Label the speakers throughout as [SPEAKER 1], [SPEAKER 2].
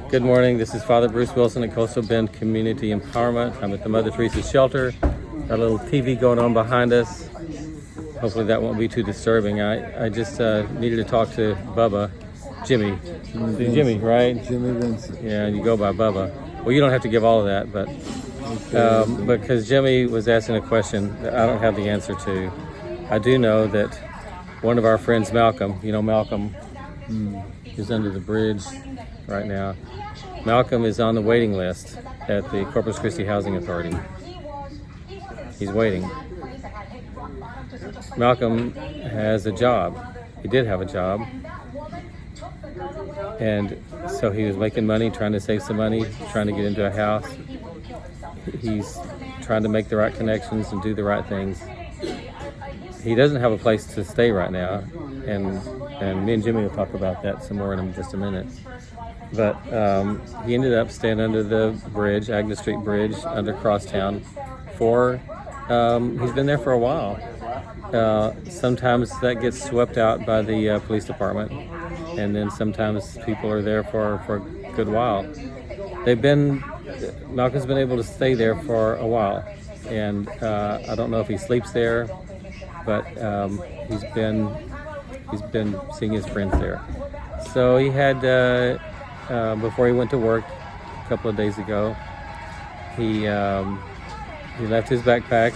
[SPEAKER 1] Good morning. This is Father Bruce Wilson at Coastal Bend Community Empowerment. I'm at the Mother Teresa Shelter. Got a little TV going on behind us. Hopefully that won't be too disturbing. I just needed to talk to Bubba, Jimmy, right?
[SPEAKER 2] Jimmy Vincent.
[SPEAKER 1] Yeah, you go by Bubba. Well, you don't have to give all of that, but because Jimmy was asking a question that I don't have the answer to. I do know that one of our friends, Malcolm, Malcolm is under the bridge right now. Malcolm is on the waiting list at the Corpus Christi Housing Authority. He's waiting. Malcolm has a job. He did have a job. And so he was making money, trying to save some money, trying to get into a house. He's trying to make the right connections and do the right things. He doesn't have a place to stay right now, and me and Jimmy will talk about that some more in just a minute. But he ended up staying under the bridge, Agnes Street Bridge, under Crosstown. He's been there for a while. Sometimes that gets swept out by the police department, and then sometimes people are there for a good while. Malcolm's been able to stay there for a while, and I don't know if he sleeps there, but he's been seeing his friends there. So he had before he went to work a couple of days ago, he left his backpack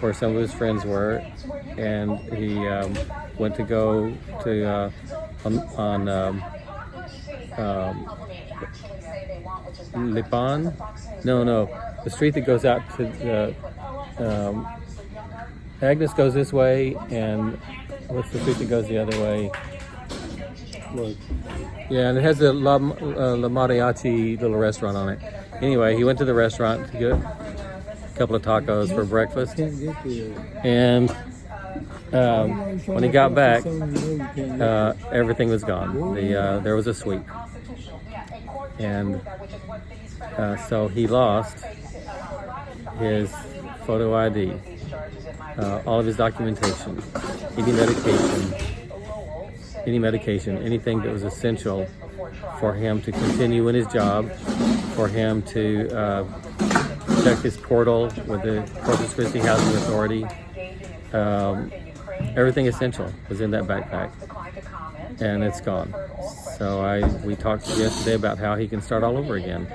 [SPEAKER 1] where some of his friends were, and he went to go to on Lipan? No, the street that goes out to the Agnes goes this way, and what's the street that goes the other way?
[SPEAKER 2] Look.
[SPEAKER 1] Yeah, and it has a La Mariachi little restaurant on it. Anyway, he went to the restaurant to get a couple of tacos for breakfast. And when he got back, everything was gone. There was a sweep. And so he lost his photo ID, all of his documentation, any medication, anything that was essential for him to continue in his job, for him to check his portal with the Corpus Christi Housing Authority. Everything essential was in that backpack, and it's gone. So we talked yesterday about how he can start all over again.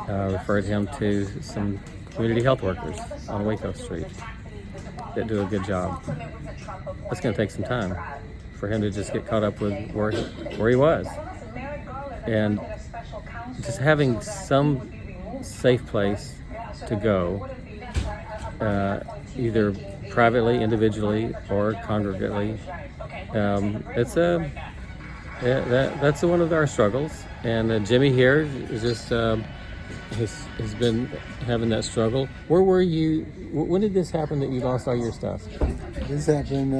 [SPEAKER 1] Referred him to some community health workers on Waco Street that do a good job. That's going to take some time for him to just get caught up with where he was. And just having some safe place to go, either privately, individually, or congregately, that's one of our struggles. And Jimmy here is just has been having that struggle. Where were you? When did this happen that you lost all your stuff?
[SPEAKER 2] This happened,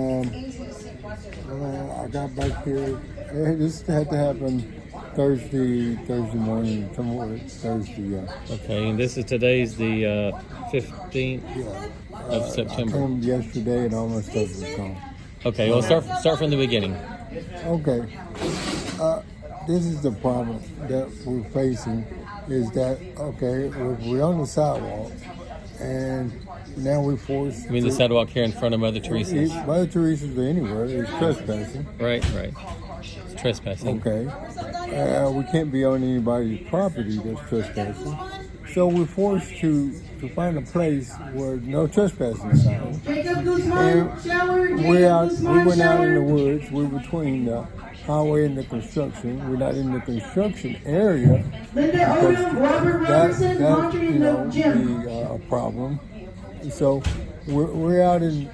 [SPEAKER 2] I got back here, this had to happen Thursday morning, Thursday, yeah.
[SPEAKER 1] Okay, and today's the 15th of September.
[SPEAKER 2] I came yesterday and all my stuff was gone.
[SPEAKER 1] Okay, well start from the beginning.
[SPEAKER 2] Okay, this is the problem that we're facing, is that, okay, we're on the sidewalk, and now we're forced.
[SPEAKER 1] You mean the sidewalk here in front of Mother Teresa's?
[SPEAKER 2] Mother Teresa's or anywhere is trespassing.
[SPEAKER 1] Right. It's trespassing.
[SPEAKER 2] Okay. We can't be on anybody's property that's trespassing. So we're forced to find a place where no trespassing sign. And we went out in the woods. We're between the highway and the construction. We're not in the construction area because that be a problem. So we're out in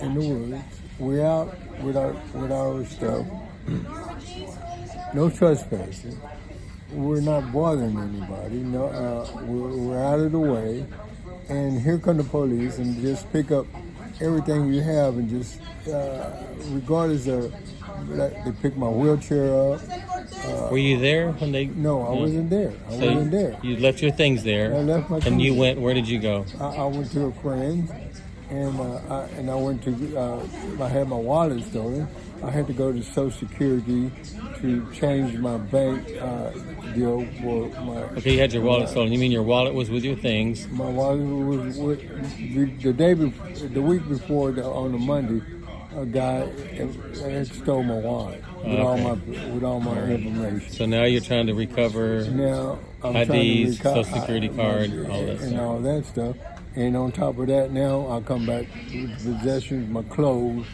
[SPEAKER 2] the woods. We're out with our stuff. No trespassing. We're not bothering anybody. No, we're out of the way. And here come the police and just pick up everything you have and just, regardless of, they pick my wheelchair up.
[SPEAKER 1] Were you there when they?
[SPEAKER 2] No, I wasn't there. I wasn't there.
[SPEAKER 1] You left your things there.
[SPEAKER 2] I left my things.
[SPEAKER 1] And you went. Where did you go?
[SPEAKER 2] I went to a friend, and I went to. I had my wallet stolen, I had to go to Social Security to change my bank deal for my.
[SPEAKER 1] Okay, you had your wallet stolen. You mean your wallet was with your things?
[SPEAKER 2] My wallet was the week before on the Monday. A guy had stole my wallet with all my information.
[SPEAKER 1] So now you're trying to recover
[SPEAKER 2] Now I'm
[SPEAKER 1] IDs,
[SPEAKER 2] trying to
[SPEAKER 1] Social Security card, all that
[SPEAKER 2] and
[SPEAKER 1] stuff.
[SPEAKER 2] all that stuff. And on top of that, now I come back with possessions, my clothes,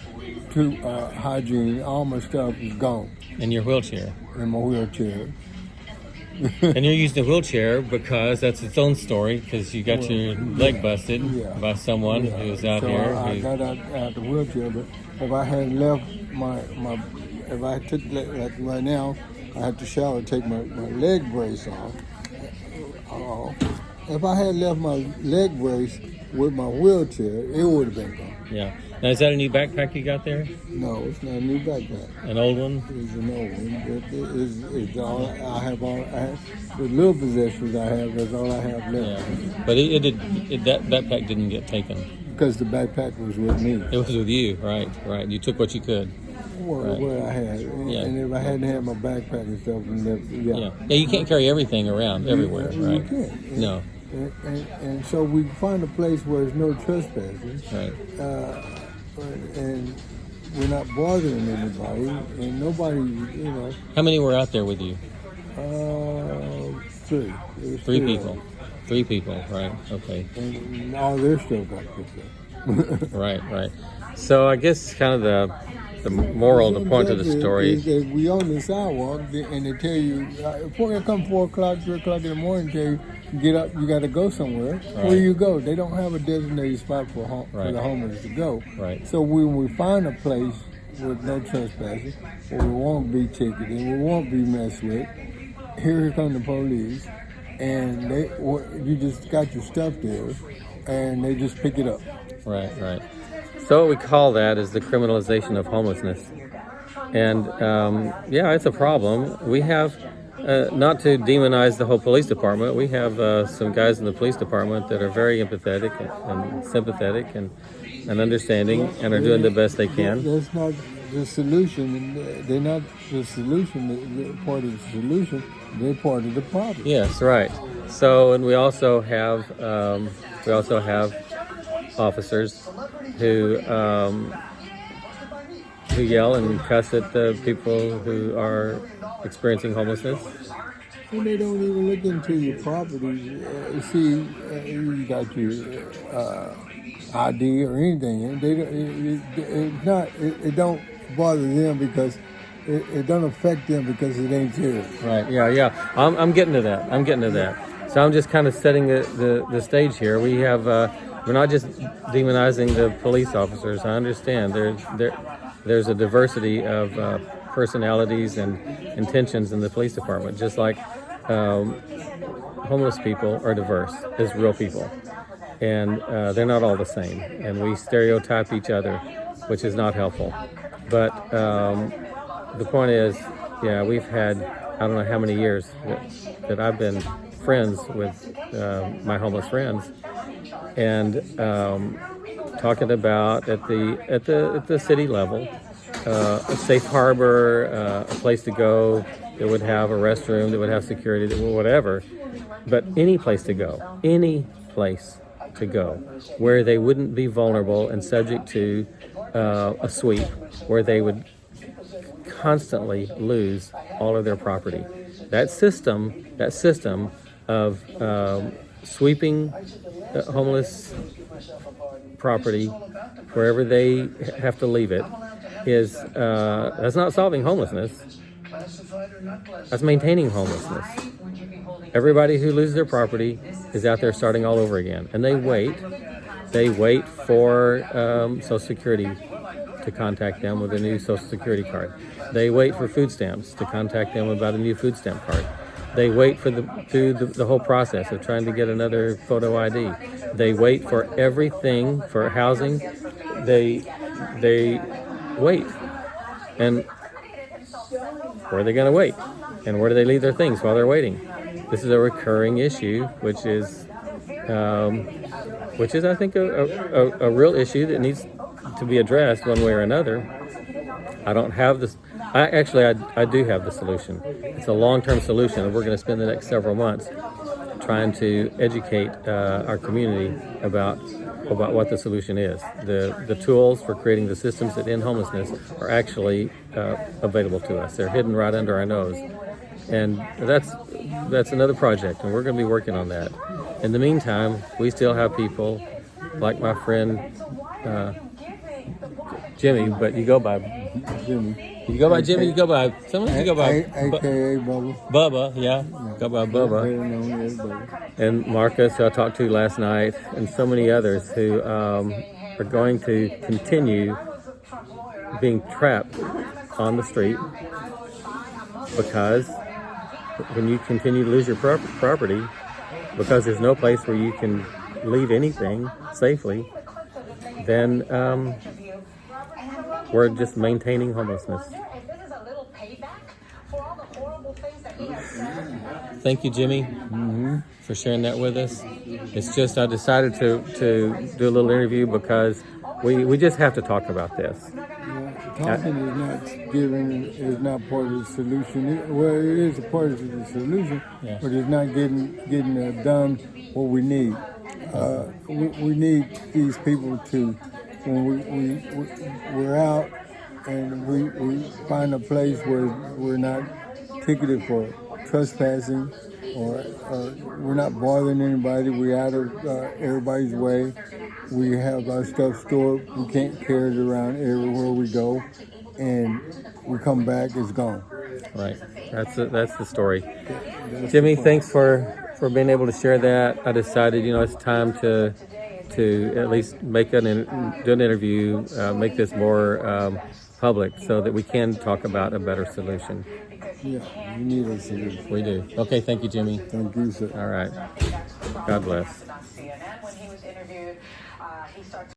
[SPEAKER 2] hygiene, all my stuff is gone
[SPEAKER 1] In your wheelchair.
[SPEAKER 2] in my wheelchair.
[SPEAKER 1] And you're using a wheelchair because that's its own story, because you got your leg busted by someone who was out
[SPEAKER 2] so
[SPEAKER 1] here.
[SPEAKER 2] I got out the wheelchair, but if I had left if I took, like right now, I have to shower, take my leg brace off. If I had left my leg brace with my wheelchair, it would have been gone.
[SPEAKER 1] Yeah. Now, is that a new backpack you got there?
[SPEAKER 2] No, it's not a new backpack.
[SPEAKER 1] An old one?
[SPEAKER 2] It's an old one. It's all I have. The little possessions I have, that's all I have left.
[SPEAKER 1] Yeah. But that backpack didn't get taken.
[SPEAKER 2] Because the backpack was with me.
[SPEAKER 1] It was with you, right? You took what you could.
[SPEAKER 2] What I had. And if I hadn't had my backpack and stuff,
[SPEAKER 1] Yeah, you can't carry everything around everywhere, right?
[SPEAKER 2] You can't.
[SPEAKER 1] No.
[SPEAKER 2] And so we find a place where there's no trespassing.
[SPEAKER 1] Right.
[SPEAKER 2] And we're not bothering anybody, and nobody,
[SPEAKER 1] How many were out there with you?
[SPEAKER 2] Three.
[SPEAKER 1] Three people. Three people, right? Okay.
[SPEAKER 2] And all their stuff got picked up.
[SPEAKER 1] Right. So I guess kind of the moral, the point of the story
[SPEAKER 2] is that we on the sidewalk, and they tell you, come 4 o'clock, 3 o'clock in the morning, tell you, get up, you got to go somewhere.
[SPEAKER 1] Right.
[SPEAKER 2] Where you go? They don't have a designated spot for the homeless to go.
[SPEAKER 1] Right.
[SPEAKER 2] So when we find a place with no trespassing, where we won't be ticketed, we won't be messed with, here come the police, and you just got your stuff there, and they just pick it up.
[SPEAKER 1] Right. So what we call that is the criminalization of homelessness. And it's a problem. We have, not to demonize the whole police department, we have some guys in the police department that are very empathetic and sympathetic and understanding and are doing the best they can.
[SPEAKER 2] That's not the solution. They're not the solution. They're part of the solution. They're part of the problem.
[SPEAKER 1] Yes, right. So, and we also have officers who yell and cuss at the people who are experiencing homelessness.
[SPEAKER 2] And they don't even look into your property. You got your ID or anything. It don't bother them because it don't affect them because it ain't theirs.
[SPEAKER 1] Right. Yeah. I'm getting to that. So I'm just kind of setting the stage here. We have we're not just demonizing the police officers. I understand there's a diversity of personalities and intentions in the police department, just like homeless people are diverse as real people, and they're not all the same, and we stereotype each other, which is not helpful. But the point is, we've had, I don't know how many years that I've been friends with my homeless friends, and talking about at the city level, a safe harbor, a place to go that would have a restroom, that would have security, whatever, but any place to go where they wouldn't be vulnerable and subject to a sweep, where they would constantly lose all of their property. That system of sweeping homeless property wherever they have to leave it is that's not solving homelessness. That's maintaining homelessness. Everybody who loses their property is out there starting all over again, and they wait for Social Security to contact them with a new Social Security card. They wait for food stamps to contact them about a new food stamp card. They wait through the whole process of trying to get another photo ID. They wait for everything, for housing. They wait. And where are they going to wait? And where do they leave their things while they're waiting? This is a recurring issue, which is I think, a real issue that needs to be addressed one way or another. I don't have this. I do have the solution. It's a long-term solution, and we're going to spend the next several months trying to educate our community about what the solution is. The tools for creating the systems that end homelessness are actually available to us. They're hidden right under our nose, and that's another project, and we're going to be working on that. In the meantime, we still have people like my friend Jimmy, but you go by
[SPEAKER 2] Jimmy.
[SPEAKER 1] You go by Jimmy. You go by someone. You go by
[SPEAKER 2] AKA Bubba.
[SPEAKER 1] Bubba. Yeah, go by Bubba.
[SPEAKER 2] Better known as Bubba.
[SPEAKER 1] And Marcus, who I talked to last night, and so many others who are going to continue being trapped on the street because when you continue to lose your property, because there's no place where you can leave anything safely, then we're just maintaining homelessness. Thank you, Jimmy, for sharing that with us. It's just I decided to do a little interview because we just have to talk about this.
[SPEAKER 2] Talking is not part of the solution. Well, it is a part of the solution,
[SPEAKER 1] Yes.
[SPEAKER 2] but it's not getting done what we need. We need these people to, when we're out and we find a place where we're not ticketed for trespassing or we're not bothering anybody. We're out of everybody's way. We have our stuff stored. We can't carry it around everywhere we go, and we come back, it's gone.
[SPEAKER 1] Right. That's the story. Jimmy, thanks for being able to share that. I decided, it's time to at least make do an interview, make this more public so that we can talk about a better solution.
[SPEAKER 2] Yeah, we need a solution.
[SPEAKER 1] We do. Okay, thank you, Jimmy.
[SPEAKER 2] Thank you, sir.
[SPEAKER 1] All right. God bless.